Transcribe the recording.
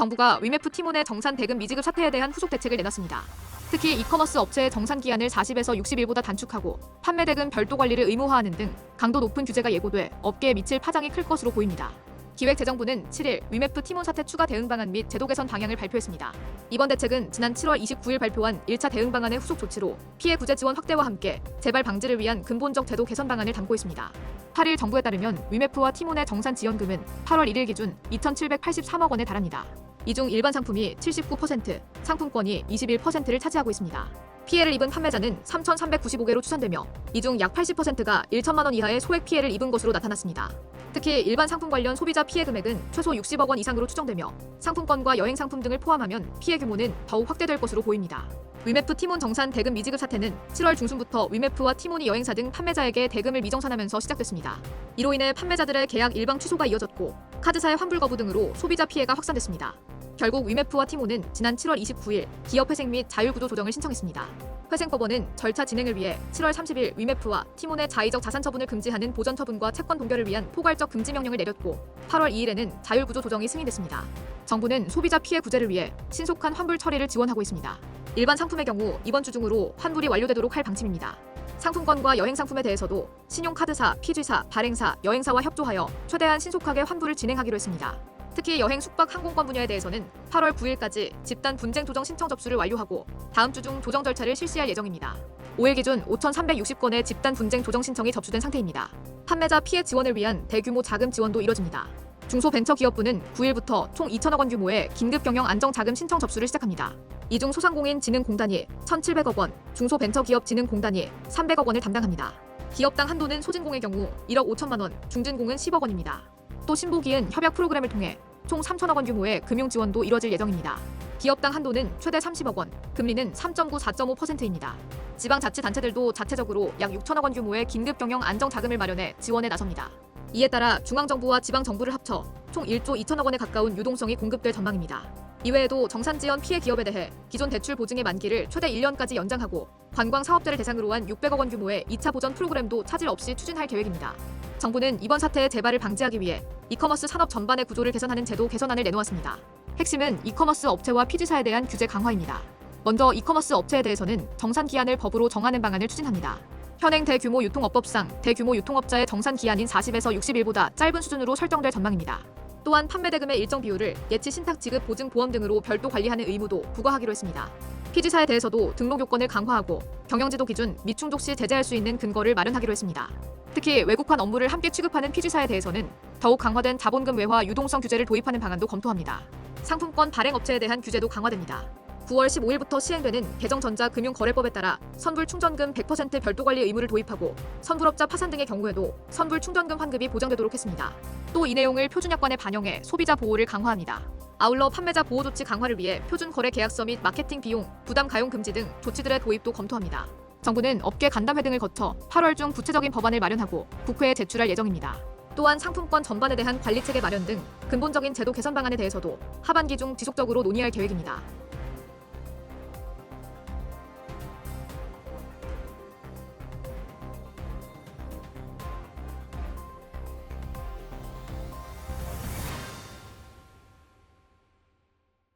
정부가 위메프 티몬의 정산 대금 미지급 사태에 대한 후속 대책을 내놨습니다. 특히 이커머스 업체의 정산 기한을 40에서 60일보다 단축하고 판매 대금 별도 관리를 의무화하는 등 강도 높은 규제가 예고돼 업계에 미칠 파장이 클 것으로 보입니다. 기획재정부는 7일 위메프 티몬 사태 추가 대응 방안 및 제도 개선 방향을 발표했습니다. 이번 대책은 지난 7월 29일 발표한 1차 대응 방안의 후속 조치로 피해 구제 지원 확대와 함께 재발 방지를 위한 근본적 제도 개선 방안을 담고 있습니다. 8일 정부에 따르면 위메프와 티몬의 정산 지원금은 8월 1일 기준 2,783억 원에 달합니다. 이 중 일반 상품이 79%, 상품권이 21%를 차지하고 있습니다. 피해를 입은 판매자는 3,395개로 추산되며 이 중 약 80%가 1천만 원 이하의 소액 피해를 입은 것으로 나타났습니다. 특히 일반 상품 관련 소비자 피해 금액은 최소 60억 원 이상으로 추정되며 상품권과 여행 상품 등을 포함하면 피해 규모는 더욱 확대될 것으로 보입니다. 위메프 티몬 정산 대금 미지급 사태는 7월 중순부터 위메프와 티몬이 여행사 등 판매자에게 대금을 미정산하면서 시작됐습니다. 이로 인해 판매자들의 계약 일방 취소가 이어졌고 카드사의 환불 거부 등으로 소비자 피해가 확산됐습니다. 결국 위메프와 티몬은 지난 7월 29일 기업 회생 및 자율구조 조정을 신청했습니다. 회생법원은 절차 진행을 위해 7월 30일 위메프와 티몬의 자의적 자산 처분을 금지하는 보전 처분과 채권 동결을 위한 포괄적 금지 명령을 내렸고 8월 2일에는 자율구조 조정이 승인됐습니다. 정부는 소비자 피해 구제를 위해 신속한 환불 처리를 지원하고 있습니다. 일반 상품의 경우 이번 주 중으로 환불이 완료되도록 할 방침입니다. 상품권과 여행 상품에 대해서도 신용카드사, 피지사, 발행사, 여행사와 협조하여 최대한 신속하게 환불을 진행하기로 했습니다. 특히 여행 숙박 항공권 분야에 대해서는 8월 9일까지 집단 분쟁 조정 신청 접수를 완료하고 다음 주 중 조정 절차를 실시할 예정입니다. 5일 기준 5,360건의 집단 분쟁 조정 신청이 접수된 상태입니다. 판매자 피해 지원을 위한 대규모 자금 지원도 이뤄집니다. 중소벤처기업부는 9일부터 총 2천억 원 규모의 긴급경영 안정자금 신청 접수를 시작합니다. 이 중 소상공인진흥공단이 1,700억 원, 중소벤처기업진흥공단이 300억 원을 담당합니다. 기업당 한도는 소진공의 경우 1억 5천만 원, 중진공은 10억 원입니다. 또 신보기은 협약 프로그램을 통해 총 3천억 원 규모의 금융 지원도 이뤄질 예정입니다. 기업당 한도는 최대 30억 원, 금리는 3.9, 4.5%입니다. 지방자치단체들도 자체적으로 약 6천억 원 규모의 긴급경영 안정자금을 마련해 지원에 나섭니다. 이에 따라 중앙정부와 지방정부를 합쳐 총 1조 2천억 원에 가까운 유동성이 공급될 전망입니다. 이외에도 정산지원 피해 기업에 대해 기존 대출 보증의 만기를 최대 1년까지 연장하고 관광 사업자를 대상으로 한 600억 원 규모의 2차 보전 프로그램도 차질 없이 추진할 계획입니다. 정부는 이번 사태의 재발을 방지하기 위해 이커머스 산업 전반의 구조를 개선하는 제도 개선안을 내놓았습니다. 핵심은 이커머스 업체와 피지사에 대한 규제 강화입니다. 먼저 이커머스 업체에 대해서는 정산 기한을 법으로 정하는 방안을 추진합니다. 현행 대규모 유통업법상 대규모 유통업자의 정산 기한인 40에서 60일보다 짧은 수준으로 설정될 전망입니다. 또한 판매 대금의 일정 비율을 예치 신탁 지급 보증 보험 등으로 별도 관리하는 의무도 부과하기로 했습니다. 피지사에 대해서도 등록 요건을 강화하고 경영지도 기준 미충족 시 제재할 수 있는 근거를 마련하기로 했습니다. 특히 외국환 업무를 함께 취급하는 피지사에 대해서는 더욱 강화된 자본금 외화 유동성 규제를 도입하는 방안도 검토합니다. 상품권 발행업체에 대한 규제도 강화됩니다. 9월 15일부터 시행되는 개정전자금융거래법에 따라 선불 충전금 100% 별도 관리 의무를 도입하고 선불업자 파산 등의 경우에도 선불 충전금 환급이 보장되도록 했습니다. 또 이 내용을 표준약관에 반영해 소비자 보호를 강화합니다. 아울러 판매자 보호 조치 강화를 위해 표준 거래 계약서 및 마케팅 비용, 부담 가용 금지 등 조치들의 도입도 검토합니다. 정부는 업계 간담회 등을 거쳐 8월 중 구체적인 법안을 마련하고 국회에 제출할 예정입니다. 또한 상품권 전반에 대한 관리체계 마련 등 근본적인 제도 개선 방안에 대해서도 하반기 중 지속적으로 논의할 계획입니다.